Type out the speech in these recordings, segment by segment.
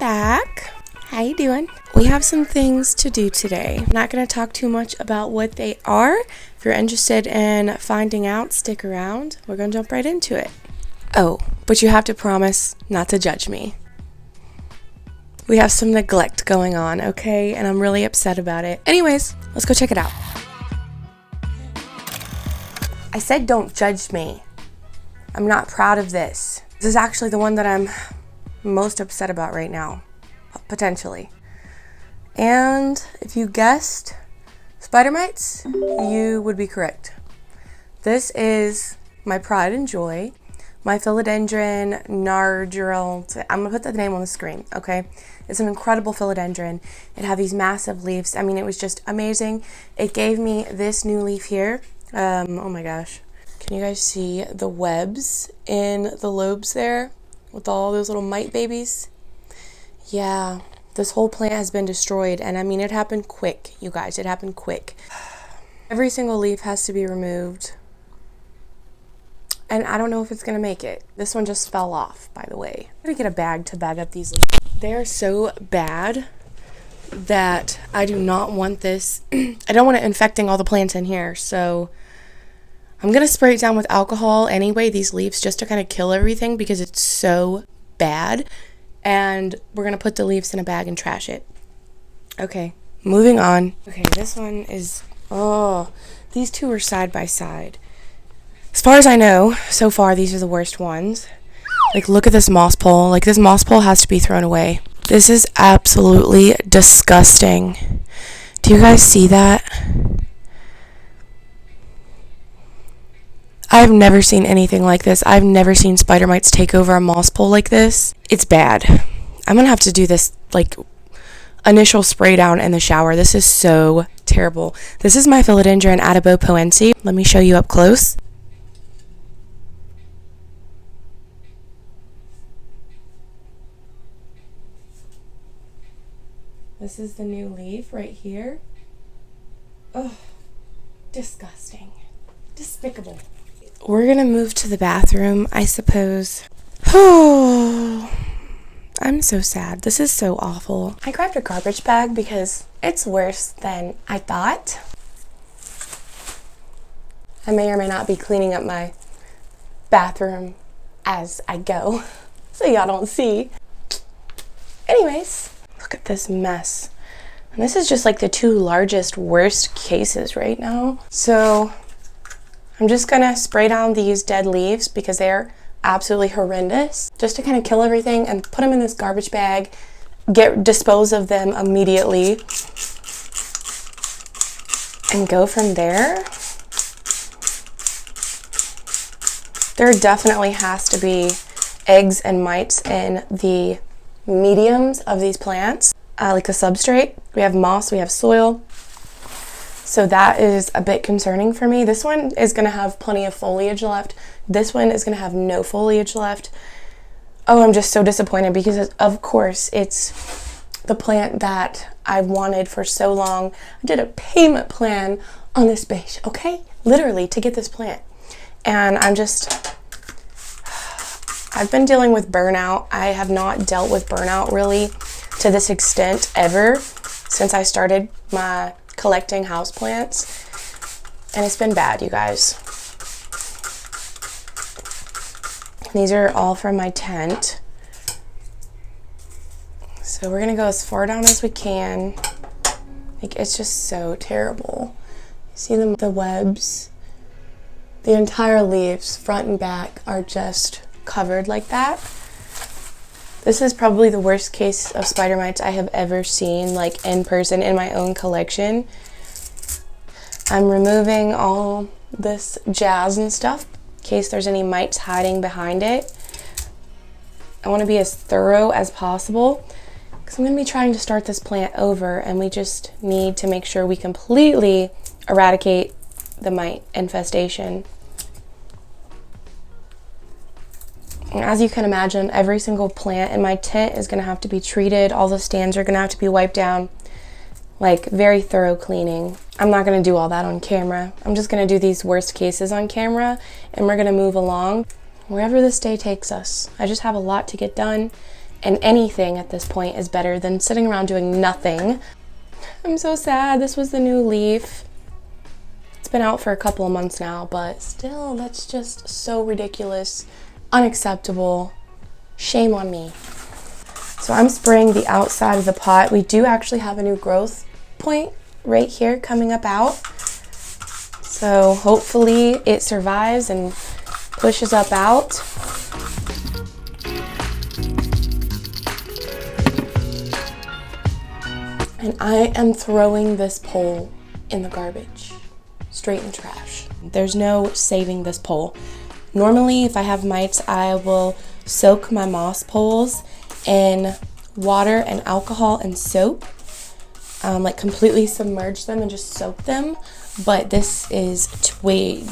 back. How you doing? We have some things to do today. I'm not going to talk too much about what they are. If you're interested in finding out, stick around. We're going to jump right into it. Oh, but you have to promise not to judge me. We have some neglect going on, okay? And I'm really upset about it. Anyways, let's go check it out. I said don't judge me. I'm not proud of this. This is actually the one that I'm most upset about right now, potentially. And if you guessed spider mites, you would be correct. This is my pride and joy, my Philodendron nardurl. I'm gonna put the name on the screen, okay? It's an incredible philodendron. It had these massive leaves. I mean, it was just amazing. It gave me this new leaf here. Oh my gosh. Can you guys see the webs in the lobes there with all those little mite babies? Yeah, this whole plant has been destroyed, and I mean, it happened quick, you guys. It happened quick. Every single leaf has to be removed, and I don't know if it's gonna make it. This one just fell off, by the way. I'm gonna get a bag to bag up these leaves. They're so bad that I do not want this. I don't want it infecting all the plants in here, so I'm gonna spray it down with alcohol anyway, these leaves, just to kind of kill everything because it's so bad. And we're gonna put the leaves in a bag and trash it. Okay, moving on. Okay, this one is, oh, these two are side by side. As far as I know, so far, these are the worst ones. Like, look at this moss pole. Like, this moss pole has to be thrown away. This is absolutely disgusting. Do you guys see that? I've never seen anything like this. I've never seen spider mites take over a moss pole like this. It's bad. I'm gonna have to do this, like, initial spray down in the shower. This is so terrible. This is my Philodendron adipopoense. Let me show you up close. This is the new leaf right here. Oh, disgusting. Despicable. We're gonna move to the bathroom, I suppose. Oh, I'm so sad. This is so awful. I grabbed a garbage bag because it's worse than I thought. I may or may not be cleaning up my bathroom as I go, so y'all don't see. Anyways, look at this mess. And this is just like the two largest, worst cases right now. So I'm just gonna spray down these dead leaves because they're absolutely horrendous, just to kind of kill everything and put them in this garbage bag, dispose of them immediately, and go from there. There definitely has to be eggs and mites in the mediums of these plants, like the substrate. We have moss, we have soil. So that is a bit concerning for me. This one is gonna have plenty of foliage left. This one is gonna have no foliage left. Oh, I'm just so disappointed because of course it's the plant that I've wanted for so long. I did a payment plan on this beige, okay? Literally to get this plant. And I've been dealing with burnout. I have not dealt with burnout really to this extent ever since I started my collecting houseplants, and it's been bad, you guys. These are all from my tent. So we're gonna go as far down as we can. Like, it's just so terrible. See the webs? The entire leaves, front and back, are just covered like that. This is probably the worst case of spider mites I have ever seen, like in person in my own collection. I'm removing all this jazz and stuff in case there's any mites hiding behind it. I want to be as thorough as possible because I'm going to be trying to start this plant over, and we just need to make sure we completely eradicate the mite infestation. And as you can imagine, every single plant in my tent is going to have to be treated. All the stands are going to have to be wiped down. Like, very thorough cleaning. I'm not going to do all that on camera. I'm just going to do these worst cases on camera, and we're going to move along wherever this day takes us. I just have a lot to get done, And anything at this point is better than sitting around doing nothing. I'm so sad. This was the new leaf. It's been out for a couple of months now, but still, that's just so ridiculous, unacceptable. Shame on me. So I'm spraying the outside of the pot. We do actually have a new growth point right here coming up out. So hopefully it survives and pushes up out. And I am throwing this pole in the garbage, straight in the trash. There's no saving this pole. Normally, if I have mites, I will soak my moss poles in water and alcohol and soap, like completely submerge them and just soak them. But this is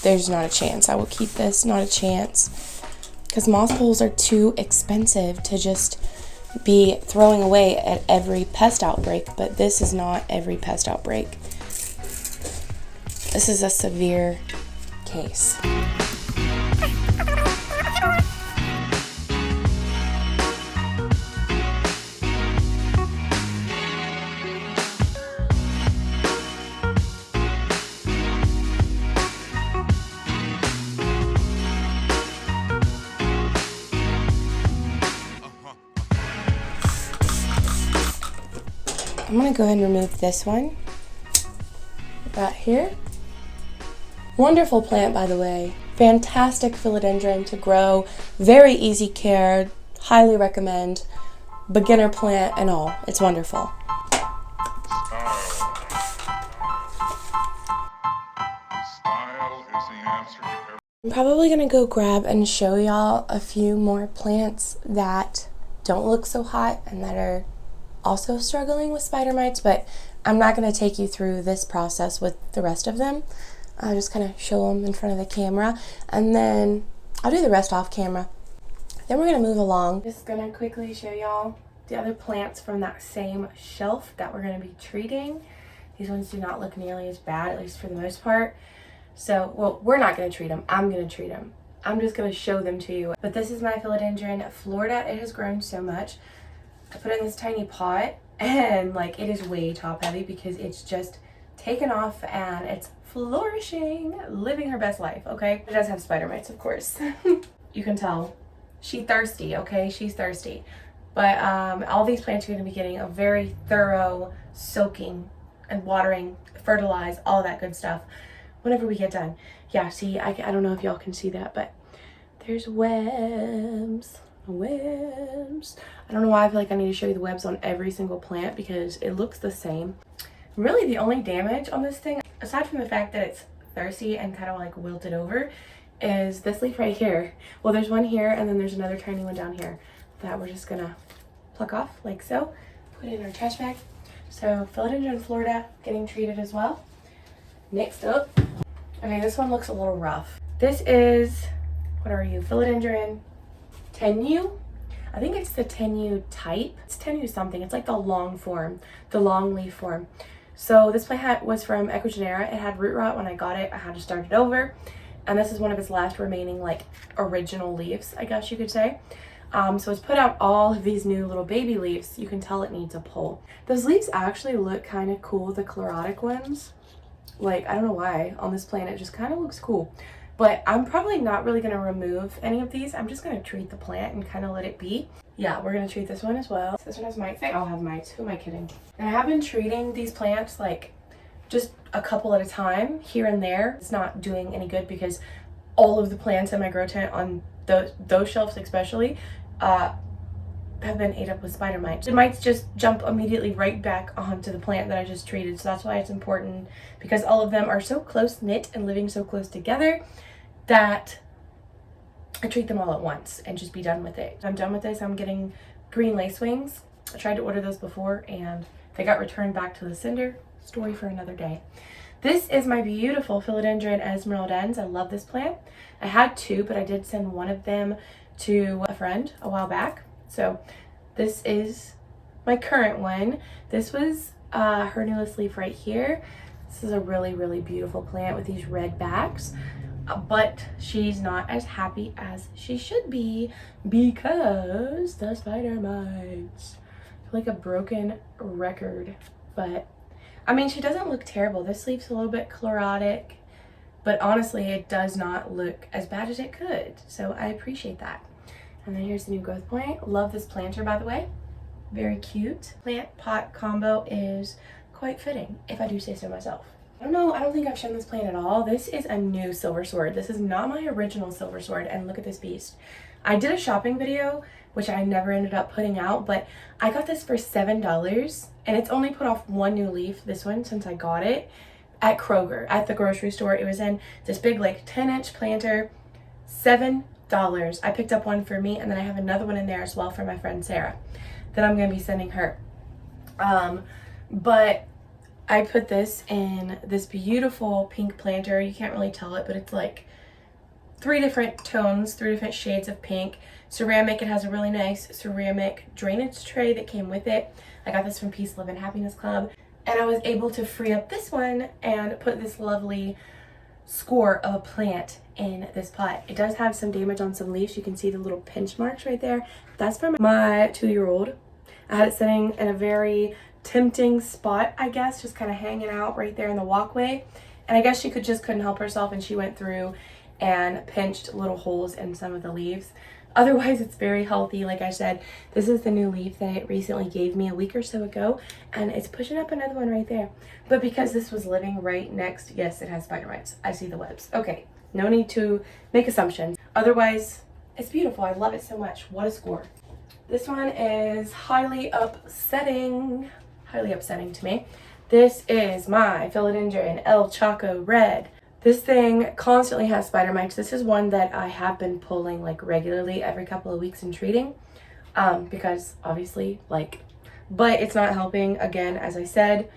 there's not a chance. I will keep this, not a chance. Because moss poles are too expensive to just be throwing away at every pest outbreak. But this is not every pest outbreak. This is a severe case. I'm gonna go ahead and remove this one right here. Wonderful plant, by the way. Fantastic philodendron to grow. Very easy care. Highly recommend. Beginner plant and all. It's wonderful. I'm probably gonna go grab and show y'all a few more plants that don't look so hot and that are also struggling with spider mites, but I'm not going to take you through this process with the rest of them. I'll just kind of show them in front of the camera, and then I'll do the rest off camera. Then we're going to move along. Just going to quickly show y'all the other plants from that same shelf that we're going to be treating. These ones do not look nearly as bad, at least for the most part. So, well, we're not going to treat them. I'm going to treat them. I'm just going to show them to you. But this is my Philodendron Florida. It has grown so much. I put it in this tiny pot, and like it is way top heavy because it's just taken off and it's flourishing, living her best life, okay? It does have spider mites, of course. You can tell. She's thirsty, okay? She's thirsty. But all these plants are going to be getting a very thorough soaking and watering, fertilize, all that good stuff whenever we get done. Yeah, see, I don't know if y'all can see that, but there's webs. Webs. I don't know why I feel like I need to show you the webs on every single plant because it looks the same. Really, the only damage on this thing, aside from the fact that it's thirsty and kind of like wilted over, is this leaf right here. Well, there's one here, and then there's another tiny one down here that we're just gonna pluck off like so, put it in our trash bag. So Philodendron Florida getting treated as well. Next up, okay, this one looks a little rough. This is, what are you, Philodendron Tenue? I think it's the Tenue type. It's Tenue something. It's like the long form, the long leaf form. So this plant was from Ecuagenera. It had root rot when I got it. I had to start it over. And this is one of its last remaining like original leaves, I guess you could say. So it's put out all of these new little baby leaves. You can tell it needs a pull. Those leaves actually look kind of cool, the chlorotic ones. Like, I don't know why on this plant, it just kind of looks cool. But I'm probably not really going to remove any of these. I'm just going to treat the plant and kind of let it be. Yeah, we're going to treat this one as well. This one has mites. They all have mites. Who am I kidding? And I have been treating these plants like just a couple at a time here and there. It's not doing any good because all of the plants in my grow tent on those shelves especially have been ate up with spider mites. The mites just jump immediately right back onto the plant that I just treated. So that's why it's important, because all of them are so close knit and living so close together that I treat them all at once and just be done with it. I'm done with this. I'm getting green lacewings. I tried to order those before and they got returned back to the sender. Story for another day. This is my beautiful Philodendron esmeraldens. I love this plant. I had two, but I did send one of them to a friend a while back. So this is my current one. This was her newest leaf right here. This is a really, really beautiful plant with these red backs. but she's not as happy as she should be because the spider mites. Like a broken record, but I mean, she doesn't look terrible. This leaf's a little bit chlorotic, but honestly, it does not look as bad as it could, so I appreciate that. And then here's the new growth point. Love this planter, by the way. Very cute. Plant pot combo is quite fitting, if I do say so myself. I don't know, I don't think I've shown this plant at all. This is a new silver sword. This is not my original silver sword, and look at this beast. I did a shopping video, which I never ended up putting out, but I got this for $7, and it's only put off one new leaf, this one, since I got it at Kroger, at the grocery store. It was in this big, like, 10-inch planter, $7. I picked up one for me, and then I have another one in there as well for my friend Sarah that I'm going to be sending her. But I put this in this beautiful pink planter. You can't really tell it, but it's like 3 different tones, 3 different shades of pink. Ceramic, it has a really nice ceramic drainage tray that came with it. I got this from Peace, Love, and Happiness Club. And I was able to free up this one and put this lovely score of a plant in this pot. It does have some damage on some leaves. You can see the little pinch marks right there. That's from my 2-year-old. I had it sitting in a very tempting spot, I guess, just kind of hanging out right there in the walkway. And I guess she couldn't help herself, and she went through and pinched little holes in some of the leaves. Otherwise, it's very healthy. Like I said, this is the new leaf that it recently gave me a week or so ago, and it's pushing up another one right there. But because this was living right next, yes, it has spider mites. I see the webs. Okay, no need to make assumptions. Otherwise, it's beautiful. I love it so much. What a score. This one is highly upsetting to me. This is my Philodendron El Choco Red. This thing constantly has spider mites. This is one that I have been pulling like regularly every couple of weeks and treating because obviously but it's not helping, again, as I said,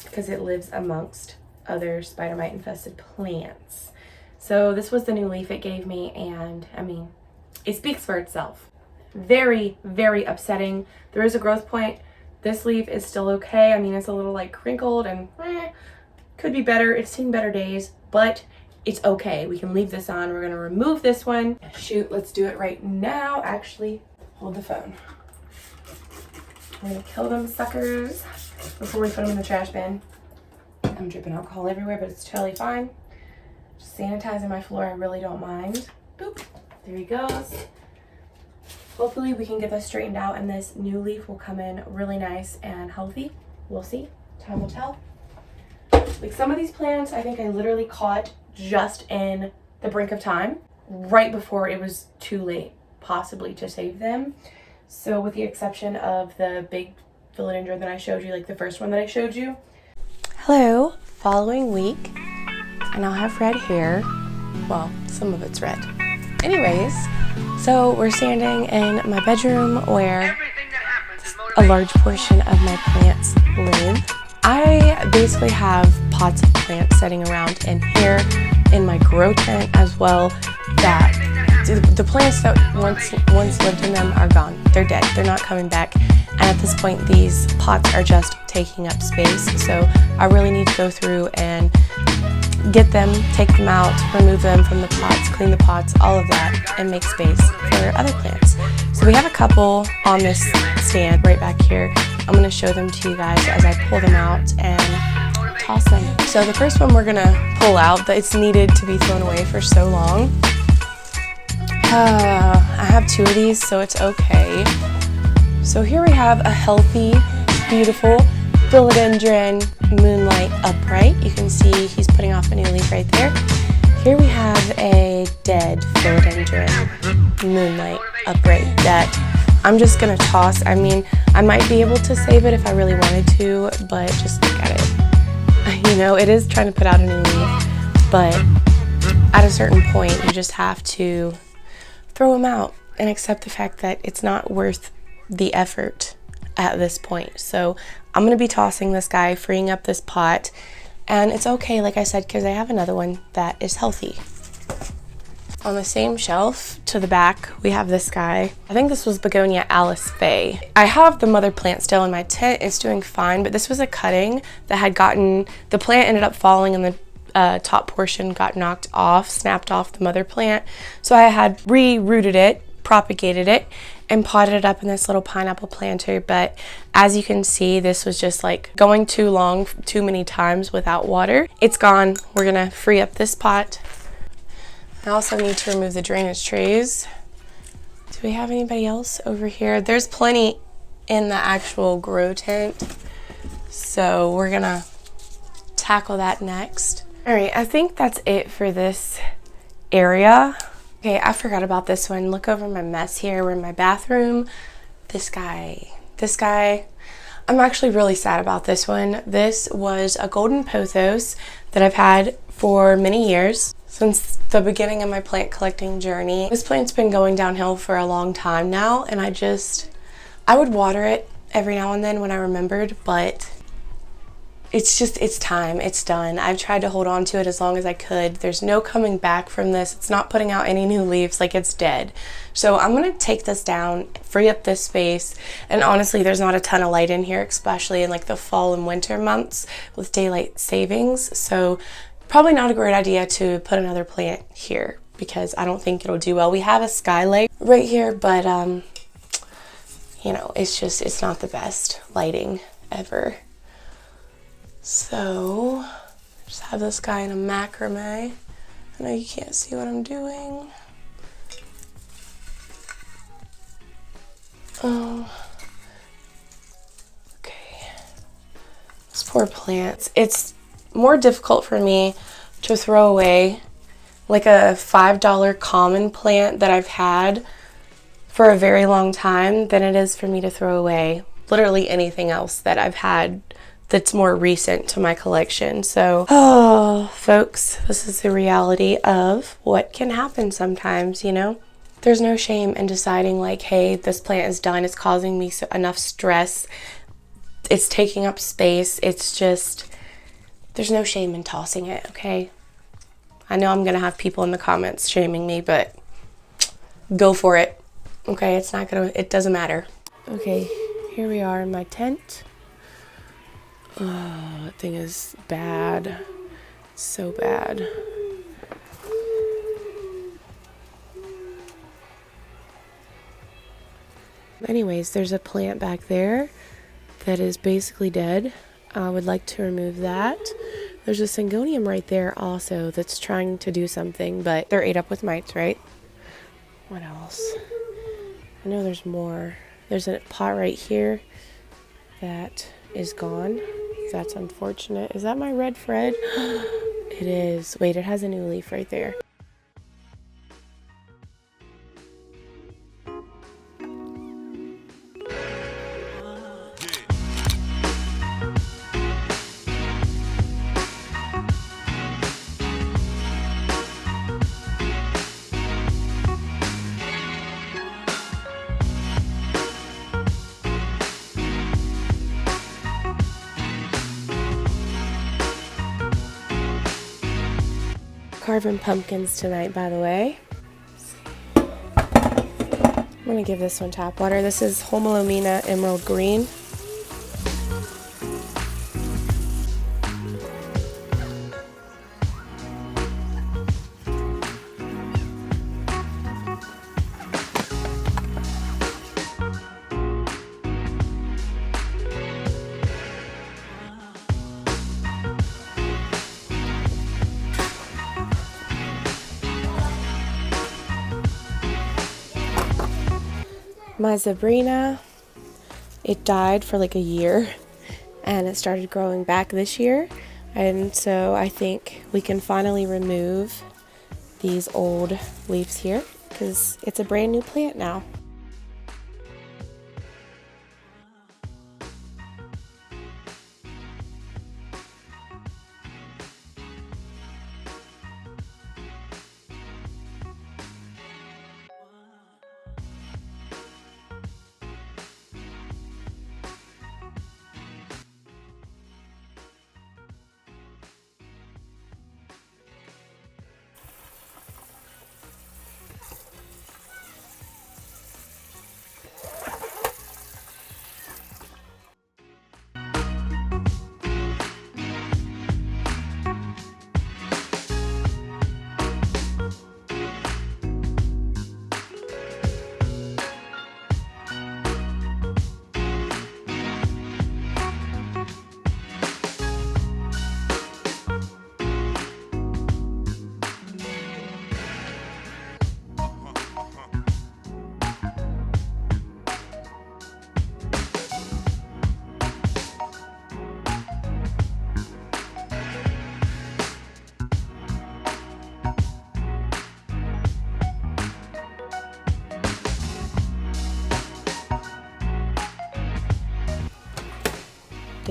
because it lives amongst other spider mite infested plants. So this was the new leaf it gave me, and I mean, it speaks for itself. Very, very upsetting. There is a growth point. This leaf is still okay. I mean, it's a little like crinkled and could be better. It's seen better days, but it's okay. We can leave this on. We're gonna remove this one. Shoot, let's do it right now. Actually, hold the phone. We're gonna kill them suckers before we put them in the trash bin. I'm dripping alcohol everywhere, but it's totally fine. Just sanitizing my floor, I really don't mind. Boop, there he goes. Hopefully we can get this straightened out and this new leaf will come in really nice and healthy. We'll see, time will tell. Like some of these plants, I think I literally caught just in the brink of time, right before it was too late, possibly, to save them. So with the exception of the big philodendron that I showed you, like the first one that I showed you. Hello, following week, and I'll have red hair. Well, some of it's red. Anyways, so we're standing in my bedroom where a large portion of my plants live. I basically have pots of plants sitting around in here in my grow tent as well, that the plants that once lived in them are gone. They're dead. They're not coming back. And at this point, these pots are just taking up space. So I really need to go through and get them, take them out, remove them from the pots, clean the pots, all of that, and make space for other plants. So we have a couple on this stand right back here. I'm going to show them to you guys as I pull them out and toss them. So the first one we're going to pull out, that it's needed to be thrown away for so long. I have 2 of these, so it's okay. So here we have a healthy, beautiful Philodendron Moonlight Upright. You can see he's putting off a new leaf right there. Here we have a dead Philodendron Moonlight Upright that I'm just gonna toss. I mean, I might be able to save it if I really wanted to, but just look at it. You know, it is trying to put out a new leaf, but at a certain point, you just have to throw them out and accept the fact that it's not worth the effort at this point. So I'm going to be tossing this guy, freeing up this pot, and it's okay, like I said, because I have another one that is healthy. On the same shelf to the back, we have this guy. I think this was Begonia Alice Faye. I have the mother plant still in my tent. It's doing fine, but this was a cutting that had gotten, the plant ended up falling in the top portion got knocked off, snapped off the mother plant. So I had re-rooted it, propagated it, and potted it up in this little pineapple planter. But as you can see, this was just like going too long, too many times without water. It's gone. We're gonna free up this pot. I also need to remove the drainage trays. Do we have anybody else over here? There's plenty in the actual grow tent, so we're gonna tackle that next. All right, I think that's it for this area. Okay, I forgot about this one. Look over my mess here. We're in my bathroom. This guy. I'm actually really sad about this one. This was a golden pothos that I've had for many years, since the beginning of my plant collecting journey. This plant's been going downhill for a long time now, and I would water it every now and then when I remembered, but it's time, it's done. I've tried to hold on to it as long as I could. There's no coming back from this. It's not putting out any new leaves, like it's dead. So I'm gonna take this down, free up this space, and honestly, there's not a ton of light in here, especially in like the fall and winter months with daylight savings. So probably not a great idea to put another plant here because I don't think it'll do well. We have a skylight right here, but you know, it's not the best lighting ever. So, just have this guy in a macrame. I know you can't see what I'm doing. Oh, okay. These poor plants. It's more difficult for me to throw away like a $5 common plant that I've had for a very long time than it is for me to throw away literally anything else that I've had that's more recent to my collection. So, oh, folks, this is the reality of what can happen sometimes, you know? There's no shame in deciding like, hey, this plant is done. It's causing me enough stress. It's taking up space. It's just, there's no shame in tossing it, okay? I know I'm gonna have people in the comments shaming me, but go for it, okay? It doesn't matter. Okay, here we are in my tent. Oh, that thing is bad. So bad. Anyways, there's a plant back there that is basically dead. I would like to remove that. There's a syngonium right there also that's trying to do something, but they're ate up with mites, right? What else? I know there's more. There's a pot right here that is gone. That's unfortunate. Is that my red Fred? It is. Wait, it has a new leaf right there. Carving pumpkins tonight, by the way. I'm gonna give this one tap water. This is Homalomena Emerald Green. My Sabrina, it died for like a year and it started growing back this year, and so I think we can finally remove these old leaves here because it's a brand new plant now.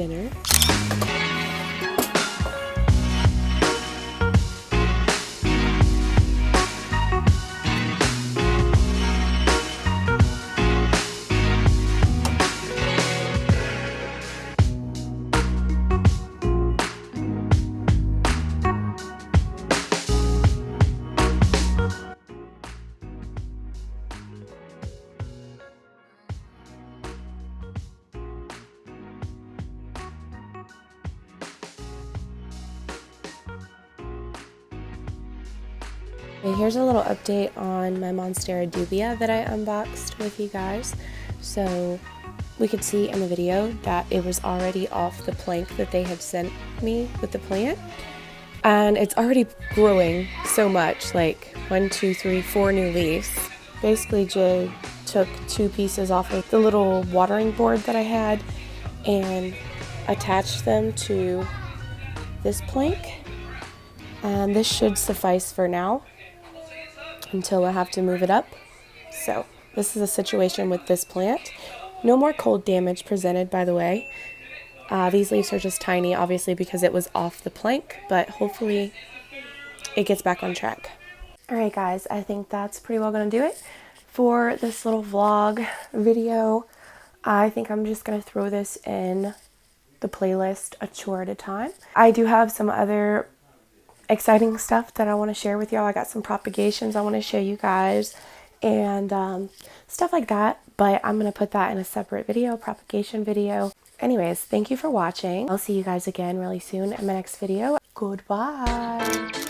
dinner. Okay, here's a little update on my Monstera dubia that I unboxed with you guys. So we could see in the video that it was already off the plank that they had sent me with the plant. And it's already growing so much, like 1, 2, 3, 4 new leaves. Basically just took 2 pieces off of the little watering board that I had and attached them to this plank. And this should suffice for now until I have to move it up. So this is a situation with this plant. No more cold damage presented, by the way. These leaves are just tiny, obviously, because it was off the plank, but hopefully it gets back on track. All right, guys, I think that's pretty well going to do it for this little vlog video. I think I'm just going to throw this in the playlist a chore at a time. I do have some other exciting stuff that I want to share with y'all. I got some propagations I want to show you guys and stuff like that, but I'm going to put that in a separate video, propagation video. Anyways, thank you for watching. I'll see you guys again really soon in my next video. Goodbye.